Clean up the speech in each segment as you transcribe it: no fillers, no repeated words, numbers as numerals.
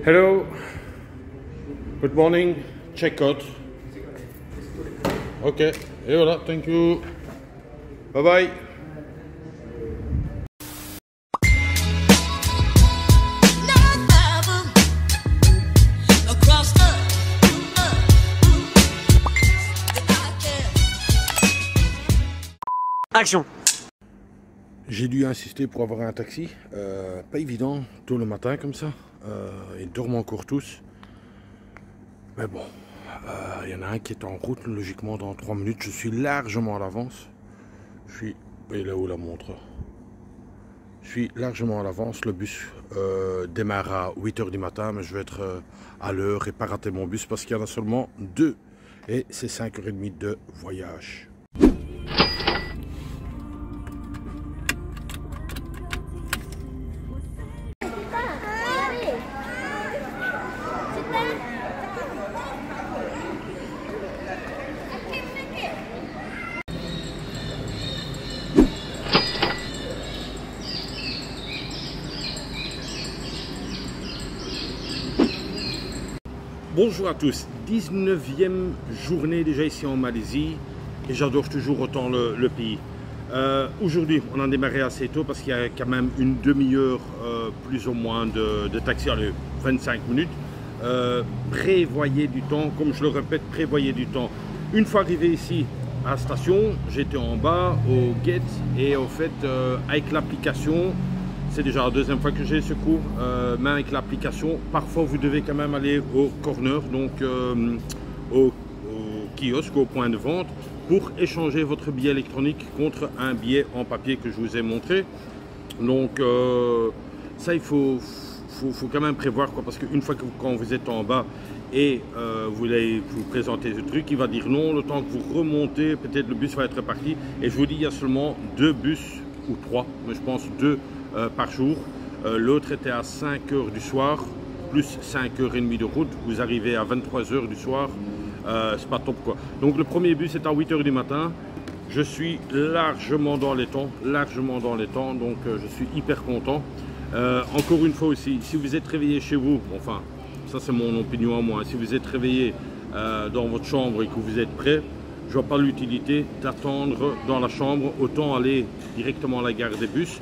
Hello, good morning, check out. Ok, et voilà, thank you. Bye bye. Action. J'ai dû insister pour avoir un taxi, pas évident, tôt le matin comme ça, ils dorment encore tous, mais bon, il y en a un qui est en route, logiquement dans 3 minutes, je suis largement à l'avance, et là où la montre, je suis largement à l'avance, le bus démarre à 8 h du matin, mais je vais être à l'heure et pas rater mon bus parce qu'il y en a seulement 2, et c'est 5 h 30 de voyage. Bonjour à tous, 19e journée déjà ici en Malaisie et j'adore toujours autant le pays. Aujourd'hui on a démarré assez tôt parce qu'il y a quand même une demi-heure plus ou moins de taxi, allez 25 minutes. Prévoyez du temps, comme je le répète, prévoyez du temps. Une fois arrivé ici à la station, j'étais en bas au gate et en fait avec l'application, c'est déjà la deuxième fois que j'ai ce cours, mais avec l'application, parfois vous devez quand même aller au corner, donc au kiosque, au point de vente, pour échanger votre billet électronique contre un billet en papier que je vous ai montré. Donc ça, il faut quand même prévoir, quoi, parce qu'une fois que quand vous êtes en bas et vous voulez vous présenter ce truc, il va dire non, le temps que vous remontez, peut-être le bus va être parti. Et je vous dis, il y a seulement 2 bus, ou 3, mais je pense 2 par jour. L'autre était à 5 h du soir, plus 5 h 30 de route. Vous arrivez à 23 h du soir, c'est pas top quoi. Donc le premier bus est à 8 h du matin. Je suis largement dans les temps, donc je suis hyper content. Encore une fois aussi, si vous êtes réveillé chez vous, enfin, ça c'est mon opinion à moi, si vous êtes réveillé dans votre chambre et que vous êtes prêt, je vois pas l'utilité d'attendre dans la chambre, autant aller directement à la gare des bus.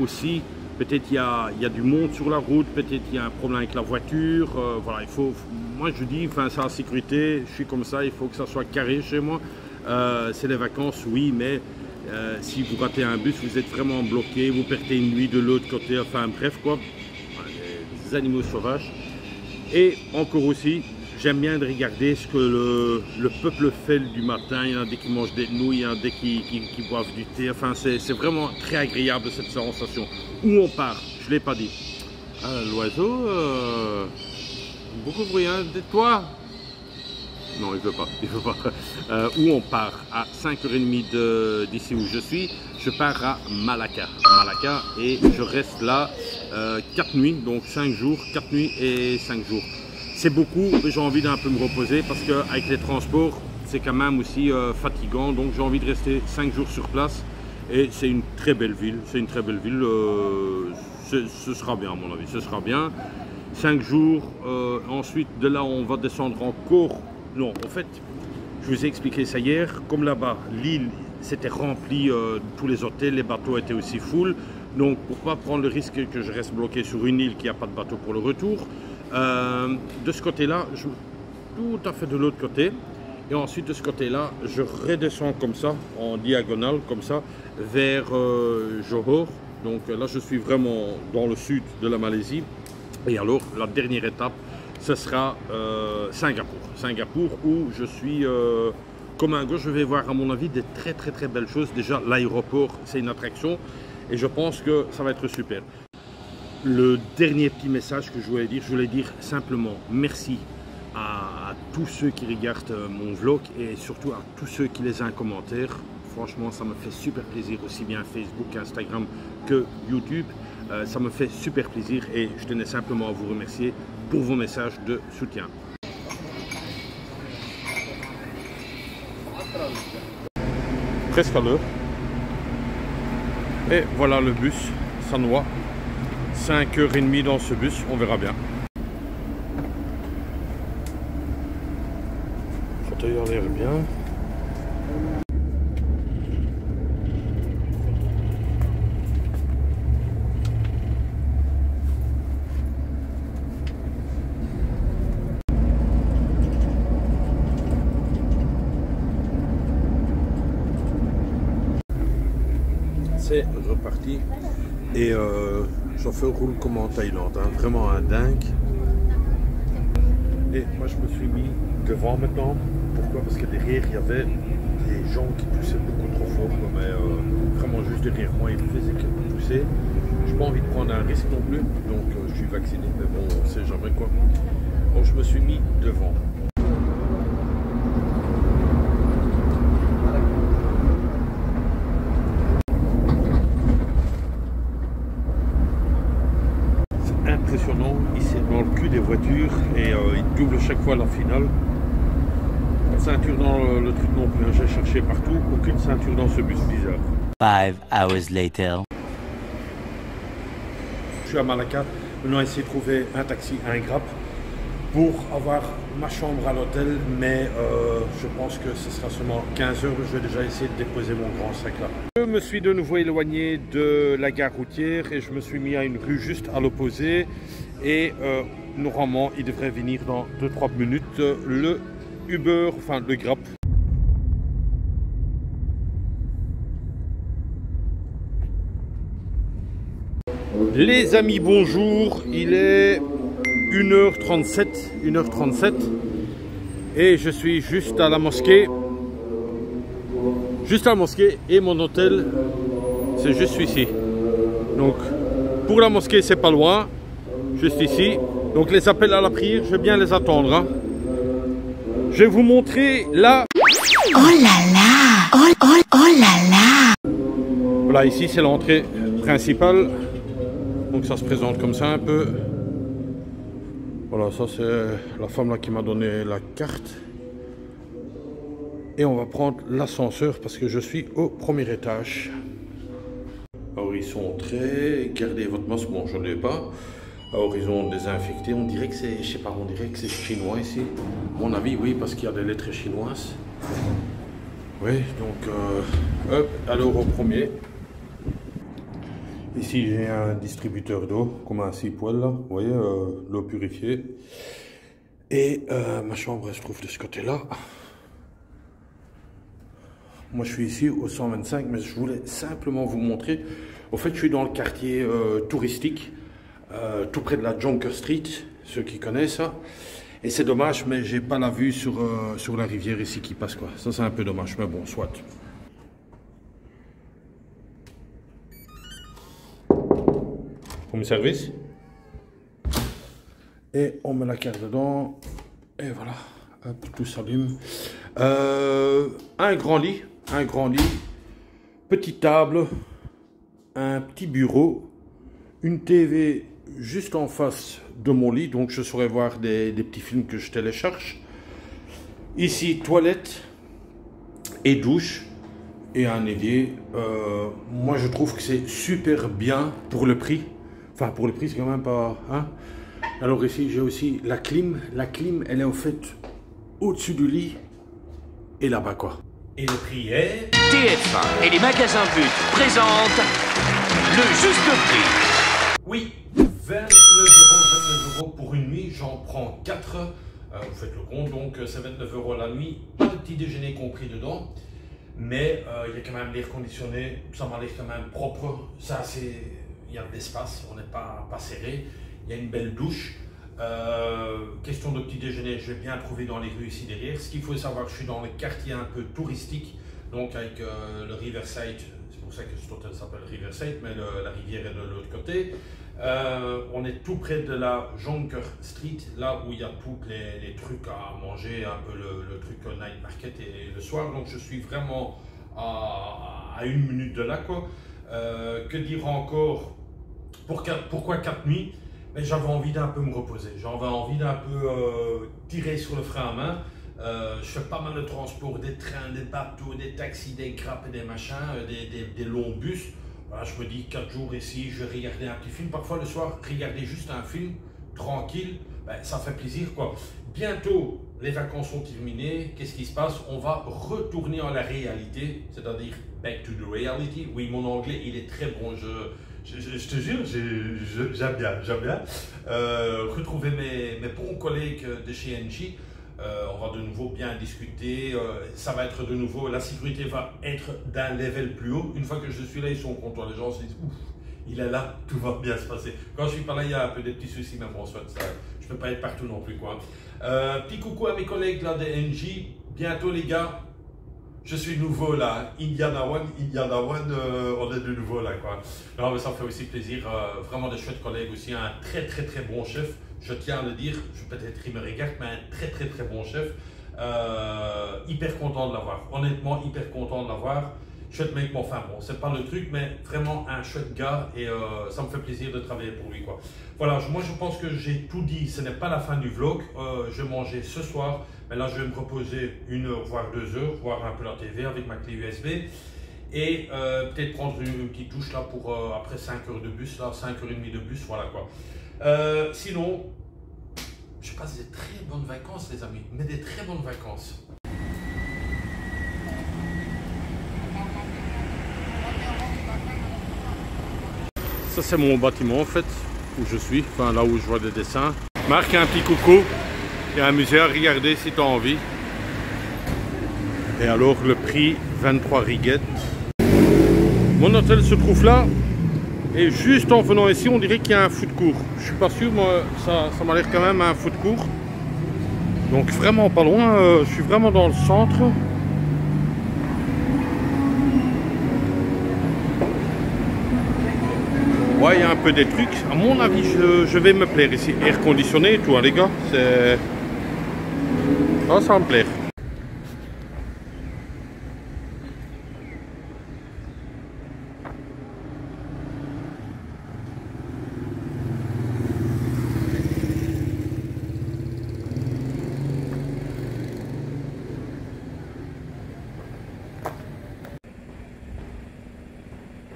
Aussi, peut-être il y a du monde sur la route, peut-être il y a un problème avec la voiture, voilà, il faut, moi je dis, enfin c'est la sécurité, je suis comme ça, il faut que ça soit carré chez moi. C'est les vacances, oui, mais si vous ratez un bus, vous êtes vraiment bloqué, vous perdez une nuit de l'autre côté, enfin bref quoi, les animaux sauvages. Et encore aussi, j'aime bien de regarder ce que le peuple fait du matin. Il y en a des qui mangent des nouilles, il y en a des qui boivent du thé. Enfin, c'est vraiment très agréable cette sensation. Où on part, je ne l'ai pas dit. L'oiseau, beaucoup de bruit, hein, toi. Non, il ne veut pas. Où on part, à 5 h 30 d'ici où je suis, je pars à Malacca. Et je reste là 4 nuits, donc 5 jours, 4 nuits et 5 jours. C'est beaucoup, mais j'ai envie d'un peu me reposer parce qu'avec les transports, c'est quand même aussi fatigant. Donc j'ai envie de rester 5 jours sur place. Et c'est une très belle ville. Ce sera bien à mon avis, ce sera bien. 5 jours, ensuite de là on va descendre encore. Non, en fait, je vous ai expliqué ça hier. Comme là-bas, l'île s'était remplie, tous les hôtels, les bateaux étaient aussi full. Donc pour ne pas prendre le risque que je reste bloqué sur une île qui n'a pas de bateau pour le retour, de ce côté-là, tout à fait de l'autre côté, et ensuite de ce côté-là, je redescends comme ça, en diagonale, comme ça, vers Johor. Donc là, je suis vraiment dans le sud de la Malaisie. Et alors, la dernière étape, ce sera Singapour, où je suis comme un gars. Je vais voir, à mon avis, des très belles choses. Déjà, l'aéroport, c'est une attraction, et je pense que ça va être super. Le dernier petit message que je voulais dire simplement merci à tous ceux qui regardent mon vlog et surtout à tous ceux qui laissent un commentaire. Franchement, ça me fait super plaisir, aussi bien Facebook, Instagram que YouTube. Ça me fait super plaisir et je tenais simplement à vous remercier pour vos messages de soutien. Presque à l'heure. Et voilà le bus, Sanwa. 5 h 30 dans ce bus, on verra bien. y a l'air bien. C'est reparti et j'en fais roule comme en Thaïlande, hein, vraiment un dingue. Et moi je me suis mis devant maintenant. Pourquoi? Parce que derrière il y avait des gens qui poussaient beaucoup trop fort, mais vraiment juste derrière moi ils faisaient que pousser. Je n'ai pas envie de prendre un risque non plus, donc je suis vacciné, mais bon on sait jamais quoi. Donc je me suis mis devant. Impressionnant, il s'est dans le cul des voitures et il double chaque fois la finale. Pas de ceinture dans le truc non plus, j'ai cherché partout, aucune ceinture dans ce bus bizarre. 5 hours later. Je suis à Malacca, maintenant essayer de trouver un taxi, un Grab pour avoir ma chambre à l'hôtel, mais je pense que ce sera seulement 15 heures. Je vais déjà essayer de déposer mon grand sac là. Je me suis de nouveau éloigné de la gare routière et je me suis mis à une rue juste à l'opposé et normalement il devrait venir dans 2-3 minutes le Uber, enfin le Grab. Les amis, bonjour, il est 1h37 et je suis juste à la mosquée. Et mon hôtel c'est juste ici. Donc pour la mosquée c'est pas loin, juste ici. Donc les appels à la prière, je vais bien les attendre. Hein. Je vais vous montrer là. Oh là là, oh là là. Voilà, ici c'est l'entrée principale. Donc ça se présente comme ça un peu. Voilà, ça c'est la femme là qui m'a donné la carte. Et on va prendre l'ascenseur parce que je suis au premier étage. Alors ils sont très... Gardez votre masque, bon je ne l'ai pas. Alors ils ont désinfecté, on dirait que c'est... Je sais pas, on dirait que c'est chinois ici. À mon avis oui, parce qu'il y a des lettres chinoises. Oui, donc hop, alors au premier. Ici j'ai un distributeur d'eau, comme un 6 poils là, vous voyez, l'eau purifiée. Et ma chambre elle se trouve de ce côté-là. Moi je suis ici au 125, mais je voulais simplement vous montrer. Au fait je suis dans le quartier touristique, tout près de la Jonker Street, ceux qui connaissent ça. Et c'est dommage, mais j'ai pas la vue sur la rivière ici qui passe quoi. Ça c'est un peu dommage, mais bon, soit. Home service. Et on met la carte dedans. Et voilà, hop, tout s'allume. Un grand lit, petite table, un petit bureau, une TV juste en face de mon lit, donc je saurais voir des petits films que je télécharge. Ici, toilette et douche et un évier. Moi, je trouve que c'est super bien pour le prix. Enfin, pour le prix, c'est quand même pas... Hein. Alors ici, j'ai aussi la clim. La clim, elle est en fait au-dessus du lit et là-bas, quoi. Et le prix est... TF1 et les magasins But présentent le juste prix. Oui, 29 € pour une nuit, j'en prends 4. Vous faites le compte, donc c'est 29 € la nuit. Pas de petit déjeuner compris dedans. Mais il y a quand même l'air conditionné, ça m'a l'air quand même propre. Ça, c'est... Il y a de l'espace, on n'est pas serré. Il y a une belle douche. Question de petit déjeuner, je vais bien trouver dans les rues ici derrière. Ce qu'il faut savoir, je suis dans le quartier un peu touristique, donc avec le Riverside. C'est pour ça que cet hôtel s'appelle Riverside, mais la rivière est de l'autre côté. On est tout près de la Jonker Street, là où il y a tous les trucs à manger, un peu le truc night market et le soir. Donc je suis vraiment à 1 minute de là, quoi. Que dire encore? Pourquoi 4 nuits? Mais j'avais envie d'un peu me reposer, j'avais envie d'un peu tirer sur le frein à main. Je fais pas mal de transport, des trains, des bateaux, des taxis, des grappes et des machins, des longs bus. Voilà, je me dis 4 jours ici, je vais regarder un petit film. Parfois le soir, regarder juste un film, tranquille, ben, ça fait plaisir quoi. Bientôt, les vacances sont terminées. Qu'est-ce qui se passe? On va retourner à la réalité, c'est-à-dire back to the reality. Oui, mon anglais, il est très bon. Je te jure, j'aime bien. Retrouver mes bons collègues de chez Engie. On va de nouveau bien discuter. Ça va être de nouveau, la sécurité va être d'un level plus haut. Une fois que je suis là, ils sont contents. Les gens se disent ouf, il est là, tout va bien se passer. Quand je suis pas là, il y a un peu des petits soucis, mais bon, soit ça, je peux pas être partout non plus quoi. Petit coucou à mes collègues là de Engie. Bientôt les gars. Je suis nouveau là, Indiana One, on est de nouveau là quoi. Non, mais ça me fait aussi plaisir, vraiment de chouettes collègues aussi, un très bon chef, je tiens à le dire, peut-être il me regarde, mais un très bon chef. Hyper content de l'avoir, honnêtement hyper content de l'avoir. Chouette mec, bon, enfin bon, c'est pas le truc, mais vraiment un chouette gars et ça me fait plaisir de travailler pour lui quoi. Voilà, moi je pense que j'ai tout dit, ce n'est pas la fin du vlog, je vais manger ce soir, mais là je vais me reposer 1 heure voire 2 heures, voir un peu la TV avec ma clé USB et peut-être prendre une petite touche là pour après 5 heures de bus, là 5h30 de bus, voilà quoi. Sinon, je passe des très bonnes vacances les amis, mais des très bonnes vacances. Ça c'est mon bâtiment en fait, où je suis, enfin là où je vois des dessins. Marque un petit coucou, il y a un musée à regarder si tu as envie. Et alors le prix 23 ringgit. Mon hôtel se trouve là, et juste en venant ici on dirait qu'il y a un foot court. Je suis pas sûr, mais ça m'a l'air quand même un foot court. Donc vraiment pas loin, je suis vraiment dans le centre. Ouais, il y a un peu des trucs. À mon avis, je vais me plaire ici. Air conditionné et tout, hein, les gars. C'est... Ah, ça va me plaire.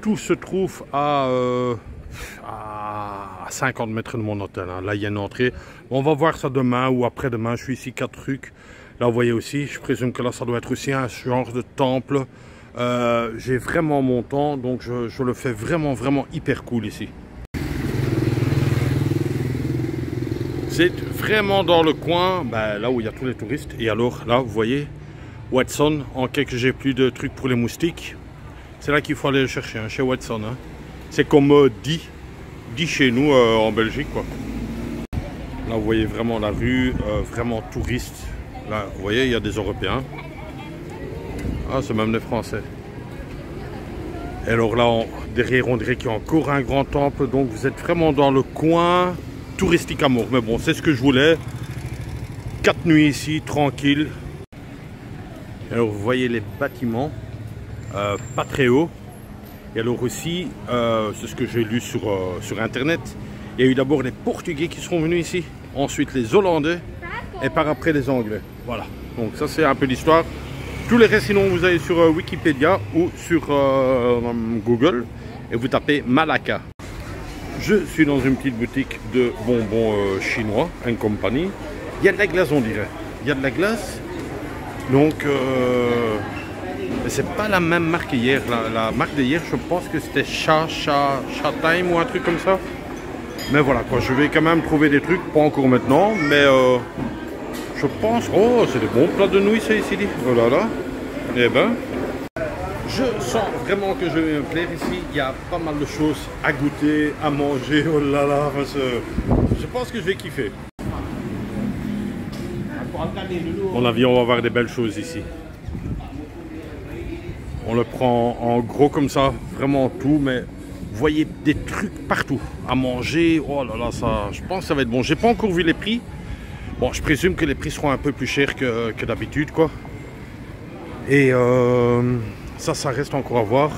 Tout se trouve à 50 mètres de mon hôtel. Hein. Là, il y a une entrée. On va voir ça demain ou après-demain. Je suis ici 4 trucs. Là, vous voyez aussi, je présume que là, ça doit être aussi un genre de temple. J'ai vraiment mon temps, donc je le fais vraiment hyper cool ici. C'est vraiment dans le coin, ben, là où il y a tous les touristes. Et alors, là, vous voyez, Watson, en cas que j'ai plus de trucs pour les moustiques. C'est là qu'il faut aller le chercher, hein, chez Watson. Hein. C'est comme dit chez nous en Belgique. Quoi. Là, vous voyez vraiment la rue, vraiment touriste. Là, vous voyez, il y a des Européens. Ah, c'est même des Français. Et alors là, derrière, on dirait qu'il y a encore un grand temple. Donc, vous êtes vraiment dans le coin touristique à mort. Mais bon, c'est ce que je voulais. 4 nuits ici, tranquille. Et alors, vous voyez les bâtiments. Pas très haut. Et alors aussi, c'est ce que j'ai lu sur internet, il y a eu d'abord les Portugais qui sont venus ici, ensuite les Hollandais et par après les Anglais. Voilà, donc ça c'est un peu l'histoire. Tous les restes sinon vous allez sur Wikipédia ou sur Google et vous tapez Malacca. Je suis dans une petite boutique de bonbons chinois, and compagnie. Il y a de la glace on dirait, il y a de la glace, donc c'est pas la même marque hier. La marque d'hier, je pense que c'était Time ou un truc comme ça. Mais voilà quoi, je vais quand même trouver des trucs, pas encore maintenant, mais je pense. Oh, c'est des bons plats de nouilles, ça ici. Oh là là. Eh ben, je sens vraiment que je vais me plaire ici. Il y a pas mal de choses à goûter, à manger. Oh là là, je pense que je vais kiffer. À mon avis, on va avoir des belles choses ici. On le prend en gros comme ça, vraiment tout, mais vous voyez des trucs partout à manger. Oh là là, ça, je pense que ça va être bon. J'ai pas encore vu les prix. Bon, je présume que les prix seront un peu plus chers que d'habitude, quoi. Et ça reste encore à voir.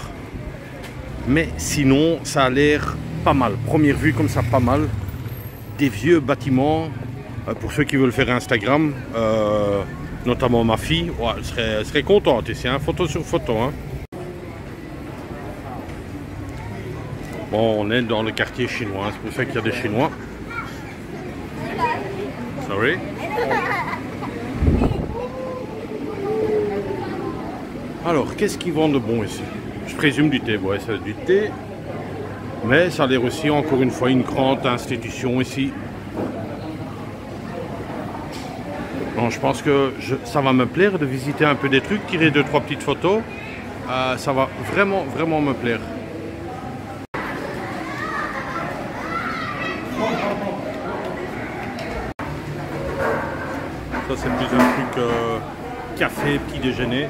Mais sinon, ça a l'air pas mal. Première vue comme ça, pas mal. Des vieux bâtiments. Pour ceux qui veulent faire Instagram. Notamment ma fille, ouais, elle serait contente ici, hein, photo sur photo. Hein. Bon, on est dans le quartier chinois, c'est pour ça qu'il y a des Chinois. Sorry. Alors, qu'est-ce qu'ils vendent de bon ici? Je présume du thé. Ouais, c'est du thé. Mais ça a l'air aussi, encore une fois, une grande institution ici. Bon, je pense que ça va me plaire de visiter un peu des trucs, tirer 2-3 petites photos. Ça va vraiment, vraiment me plaire. Ça, c'est plus un truc café, petit déjeuner.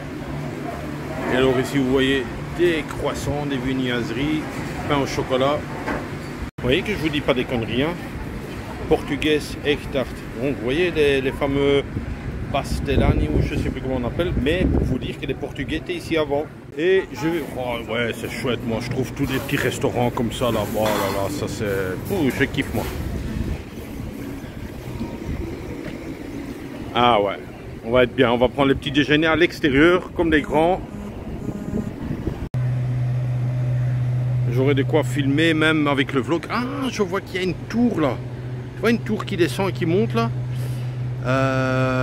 Et alors ici, vous voyez des croissants, des viennoiseries, pain au chocolat. Vous voyez que je vous dis pas des conneries, hein? Portugaise egg tart. Donc, vous voyez les fameux pastellani, ou je sais plus comment on appelle, mais pour vous dire que les Portugais étaient ici avant. Et je vais... Oh, ouais, c'est chouette, moi. Je trouve tous des petits restaurants comme ça, là. Oh là là, ça c'est... Ouh, je kiffe, moi. Ah ouais, on va être bien. On va prendre les petits déjeuners à l'extérieur, comme des grands. J'aurai de quoi filmer, même avec le vlog. Ah, je vois qu'il y a une tour, là. Tu vois une tour qui descend et qui monte, là?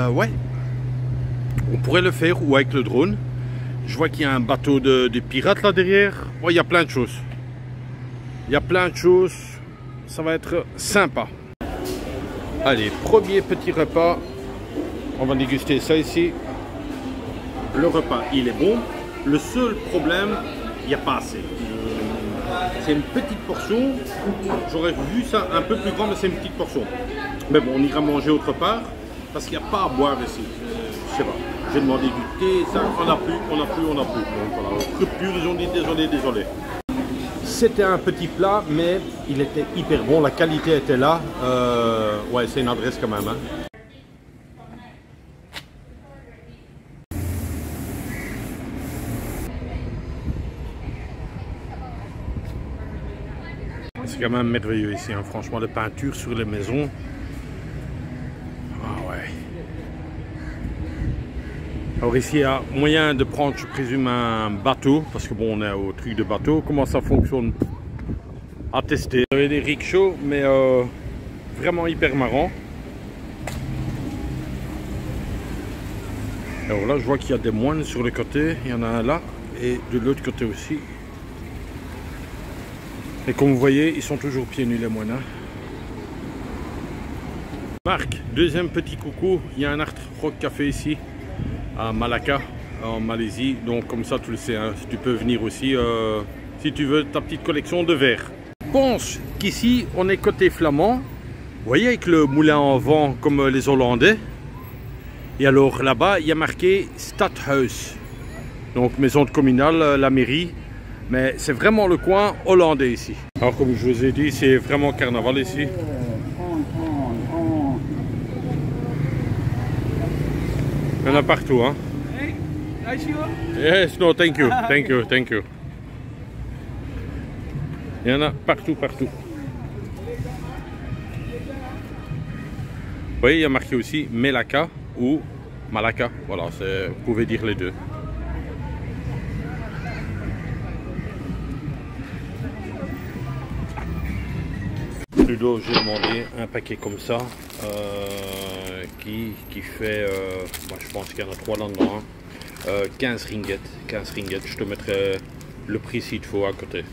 Ouais. On pourrait le faire, ou avec le drone. Je vois qu'il y a un bateau de pirates, là, derrière. Ouais, il y a plein de choses. Il y a plein de choses. Ça va être sympa. Allez, premier petit repas. On va déguster ça ici. Le repas, il est bon. Le seul problème, il n'y a pas assez. C'est une petite portion. J'aurais vu ça un peu plus grand, mais c'est une petite portion. Mais bon, on ira manger autre part parce qu'il n'y a pas à boire ici. Je sais pas. J'ai demandé du thé, ça, on n'a plus. Donc voilà, rupture, ils ont dit désolé. C'était un petit plat, mais il était hyper bon. La qualité était là. Ouais, c'est une adresse quand même. Hein. C'est quand même merveilleux ici, hein. Franchement, les peintures sur les maisons. Ah ouais. Alors ici, il y a moyen de prendre, je présume, un bateau, parce que bon, on est au truc de bateau. Comment ça fonctionne? À tester. Vous avez des rickshaws, mais vraiment hyper marrant. Alors là, je vois qu'il y a des moines sur le côté. Il y en a un là, et de l'autre côté aussi. Et comme vous voyez, ils sont toujours pieds nus les moines. Hein. Marc, deuxième petit coucou. Il y a un Art Rock Café ici, à Malacca, en Malaisie. Donc comme ça, tu le sais, hein, tu peux venir aussi si tu veux ta petite collection de verres. Je pense qu'ici, on est côté flamand. Vous voyez, avec le moulin en vent comme les Hollandais. Et alors là-bas, il y a marqué Stadhuis. Donc maison de communale, la mairie. Mais c'est vraiment le coin hollandais ici. Alors comme je vous ai dit, c'est vraiment carnaval ici. Il y en a partout, hein. Yes, no, thank you. Il y en a partout. Vous voyez, il y a marqué aussi Melaka ou Malacca. Voilà, vous pouvez dire les deux. J'ai demandé un paquet comme ça qui fait, moi je pense qu'il y en a 3 là-dedans, hein. 15 ringgit. Je te mettrai le prix s'il te faut à côté.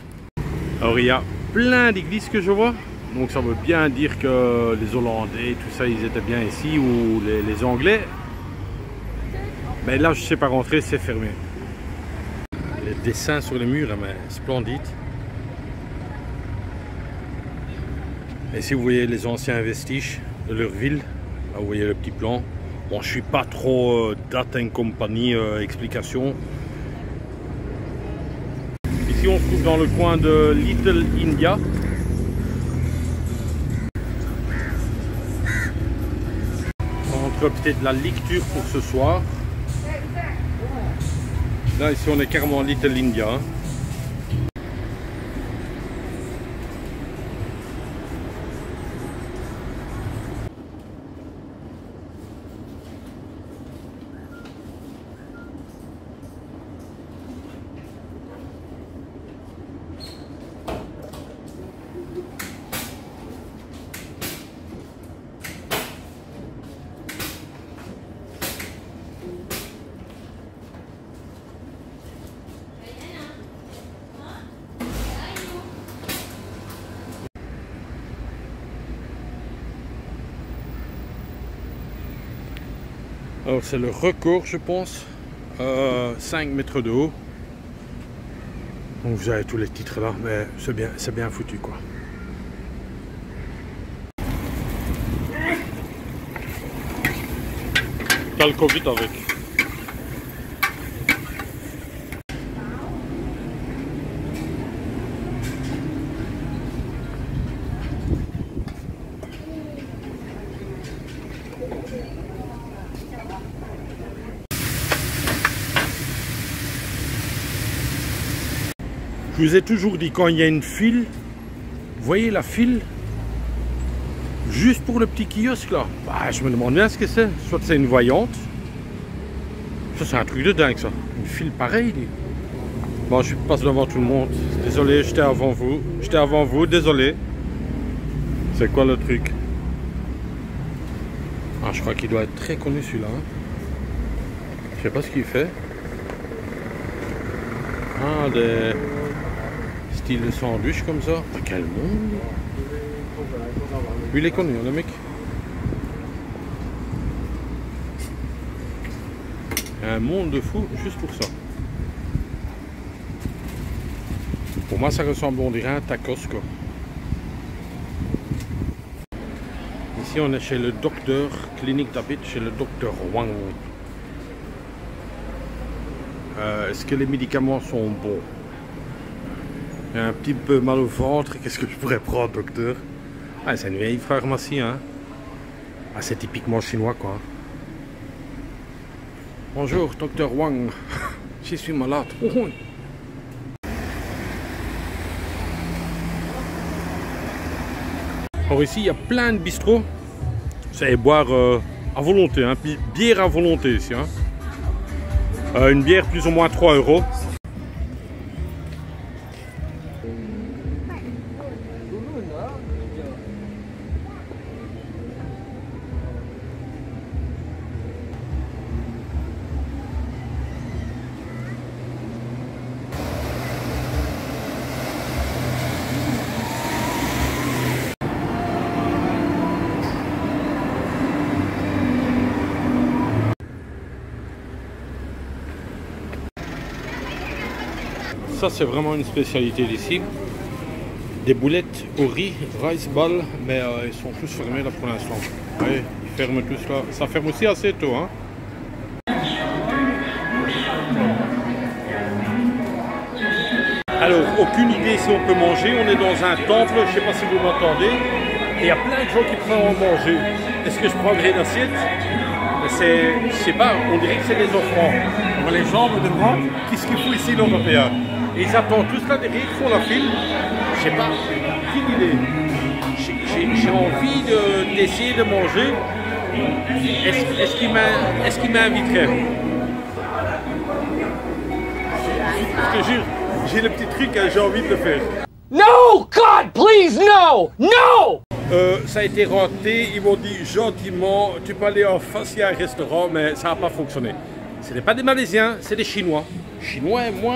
Alors il y a plein d'églises que je vois, donc ça veut bien dire que les Hollandais, tout ça, ils étaient bien ici, ou les Anglais. Mais là je sais pas rentrer, c'est fermé. Les dessins sur les murs, mais splendides. Et si vous voyez les anciens vestiges de leur ville, là vous voyez le petit plan. Bon, je suis pas trop data and company explication. Ici on se trouve dans le coin de Little India. Entre peut-être la lecture pour ce soir. Là ici on est carrément Little India. Hein. Alors c'est le record je pense, 5 mètres de haut. Donc vous avez tous les titres là, mais c'est bien foutu quoi. T'as le Covid avec. Je vous ai toujours dit, quand il y a une file, vous voyez la file, juste pour le petit kiosque là, bah, je me demande bien ce que c'est. Soit c'est une voyante, ça c'est un truc de dingue ça, une file pareille. Bon, je passe devant tout le monde, désolé, j'étais avant vous, désolé. C'est quoi le truc? Ah, je crois qu'il doit être très connu celui-là. Hein. Je sais pas ce qu'il fait. Ah, des styles de sandwich comme ça. Ah, quel monde! Lui, il est connu, hein, le mec. Un monde de fou juste pour ça. Pour moi, ça ressemble, on dirait un tacos, quoi. Ici, on est chez le docteur, clinique d'habit, chez le docteur Wang. Est-ce que les médicaments sont bons? J'ai un petit peu mal au ventre. Qu'est-ce que je pourrais prendre, docteur? Ah, c'est une vieille pharmacie, hein. Ah, c'est typiquement chinois, quoi. Bonjour, docteur Wang. Je suis malade. Oh. Alors ici, il y a plein de bistrots. Vous savez boire à volonté, hein. Bière à volonté ici, hein. Une bière plus ou moins 3 €. Ça c'est vraiment une spécialité d'ici. Des boulettes au riz, rice ball, mais ils sont tous fermés là pour l'instant. Oui, ils ferment tous là. Ça ferme aussi assez tôt, hein. Alors, aucune idée si on peut manger. On est dans un temple, je ne sais pas si vous m'entendez. Et il y a plein de gens qui prennent à manger. Est-ce que je prendrai une assiette? Je sais pas, on dirait que c'est des offrandes. Les gens me demandent qu'est-ce qu'il faut ici l'Européen. Et ils attendent tous là derrière, ils font la file. Je sais pas, aucune idée. J'ai envie d'essayer de manger. Est-ce qu'il m'inviterait? Je te jure, j'ai le petit truc, j'ai envie de le faire. No, God, please, no! No! Ça a été raté, ils m'ont dit gentiment, tu peux aller en face, il y a un restaurant, mais ça n'a pas fonctionné. Ce n'est pas des Malaisiens, c'est des Chinois. Chinois et moi...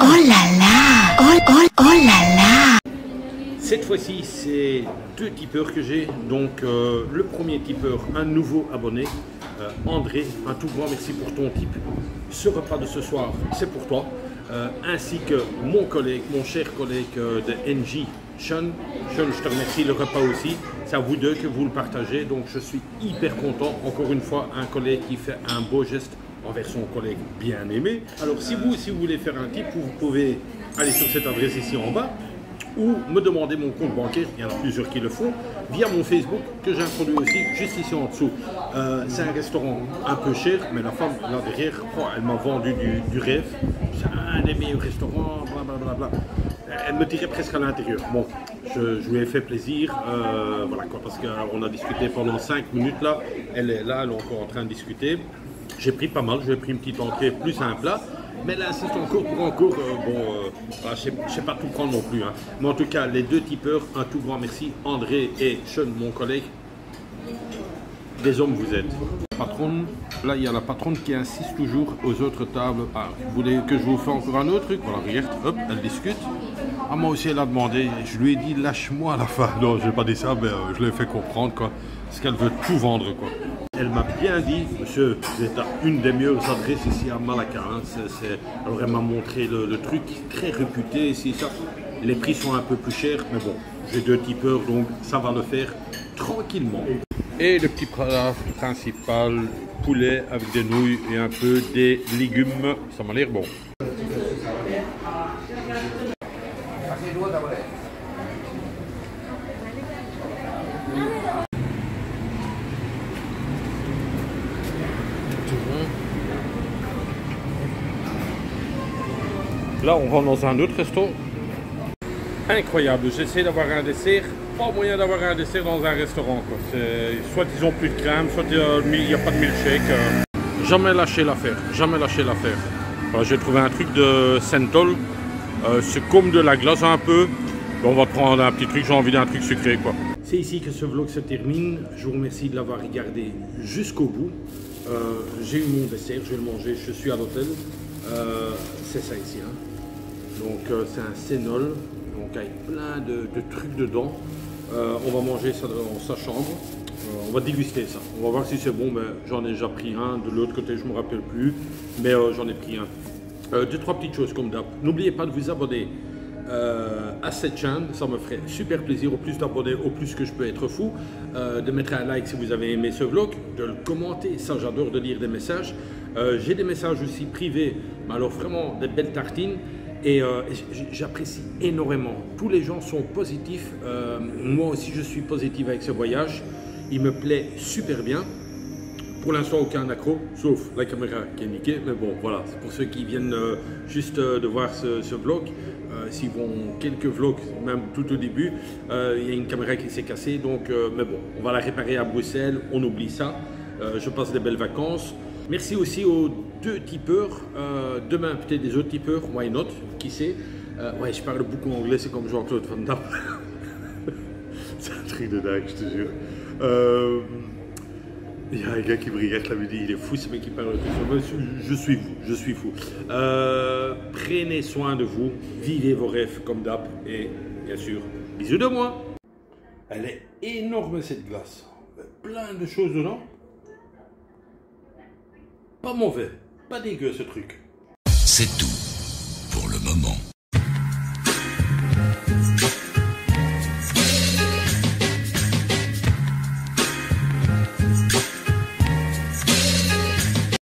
Oh là là! Oh là là! Cette fois-ci, c'est 2 tipeurs que j'ai. Donc, le premier tipeur, un nouveau abonné, André, un tout grand merci pour ton tip. Ce repas de ce soir, c'est pour toi. Ainsi que mon collègue, mon cher collègue de NJ, Sean. Sean, je te remercie, le repas aussi. C'est à vous deux que vous le partagez. Donc, je suis hyper content. Encore une fois, un collègue qui fait un beau geste envers son collègue bien aimé. Alors, si vous voulez faire un tip, vous pouvez aller sur cette adresse ici en bas, ou me demander mon compte bancaire, il y en a plusieurs qui le font, via mon Facebook que j'introduis aussi juste ici en dessous. C'est un restaurant un peu cher, mais la femme là derrière, oh, elle m'a vendu du rêve. C'est un des meilleurs restaurants, blablabla. Elle me tirait presque à l'intérieur. Bon, je lui ai fait plaisir, voilà quoi, parce qu'on a discuté pendant 5 minutes là. Elle est là, elle est encore en train de discuter. J'ai pris pas mal, j'ai pris une petite entrée plus un plat. Mais elle insiste encore pour encore, voilà, je ne sais pas tout prendre non plus. Hein. Mais en tout cas, les 2 tipeurs, un tout grand merci, André et Sean, mon collègue. des hommes vous êtes. Patronne, là il y a la patronne qui insiste toujours aux autres tables. Ah, vous voulez que je vous fasse encore un autre truc? Voilà, regarde, hop, elle discute. Ah, moi aussi elle a demandé, je lui ai dit lâche-moi à la fin. Non, je n'ai pas dit ça, mais je l'ai fait comprendre quoi. Parce qu'elle veut tout vendre quoi. Elle m'a bien dit, monsieur, vous êtes à une des meilleures adresses ici à Malacca. Hein. Alors elle m'a montré le truc très réputé ici, ça. Les prix sont un peu plus chers, mais bon, j'ai 2 tipeurs, donc ça va le faire tranquillement. Et le petit plat principal, poulet avec des nouilles et un peu des légumes, ça m'a l'air bon. Là, on rentre dans un autre resto. Incroyable, j'essaie d'avoir un dessert, pas moyen d'avoir un dessert dans un restaurant. Quoi. Soit ils ont plus de crème, soit il n'y a pas de milkshake. Jamais lâcher l'affaire, jamais lâcher l'affaire. Voilà, j'ai trouvé un truc de Sentol, c'est comme de la glace un peu. On va prendre un petit truc, j'ai envie d'un truc sucré quoi. C'est ici que ce vlog se termine, je vous remercie de l'avoir regardé jusqu'au bout. J'ai eu mon dessert, je vais le manger, je suis à l'hôtel. C'est ça ici, hein. Donc c'est un sénol. Donc avec plein de trucs dedans. On va manger ça dans sa chambre. On va déguster ça. On va voir si c'est bon. J'en ai déjà pris un. De l'autre côté, je ne me rappelle plus. Mais j'en ai pris un. 2-3 petites choses comme d'hab. N'oubliez pas de vous abonner à cette chaîne. Ça me ferait super plaisir. Au plus d'abonnés, au plus que je peux être fou. De mettre un like si vous avez aimé ce vlog. De le commenter. Ça, j'adore de lire des messages. J'ai des messages aussi privés. Mais alors vraiment des belles tartines. Et j'apprécie énormément. Tous les gens sont positifs. Moi aussi, je suis positif avec ce voyage. Il me plaît super bien. Pour l'instant, aucun accro, sauf la caméra qui est niquée. Mais bon, voilà. C'est pour ceux qui viennent juste de voir ce vlog. S'ils vont quelques vlogs, même tout au début, il y a une caméra qui s'est cassée. Donc, mais bon, on va la réparer à Bruxelles. On oublie ça. Je passe des belles vacances. Merci aussi aux 2 tipeurs. Demain, peut-être des autres tipeurs. Why not? Qui sait? Ouais, je parle beaucoup anglais, c'est comme Jean-Claude Van Damme. C'est un truc de dingue, je te jure. Il y a un gars qui me regarde là, me dit il est fou ce mec qui parle tout ça. Je suis fou. Prenez soin de vous, vivez vos rêves comme d'hab. Et bien sûr, bisous de moi. Elle est énorme cette glace. Plein de choses dedans. Pas mauvais, pas dégueu ce truc. C'est tout pour le moment.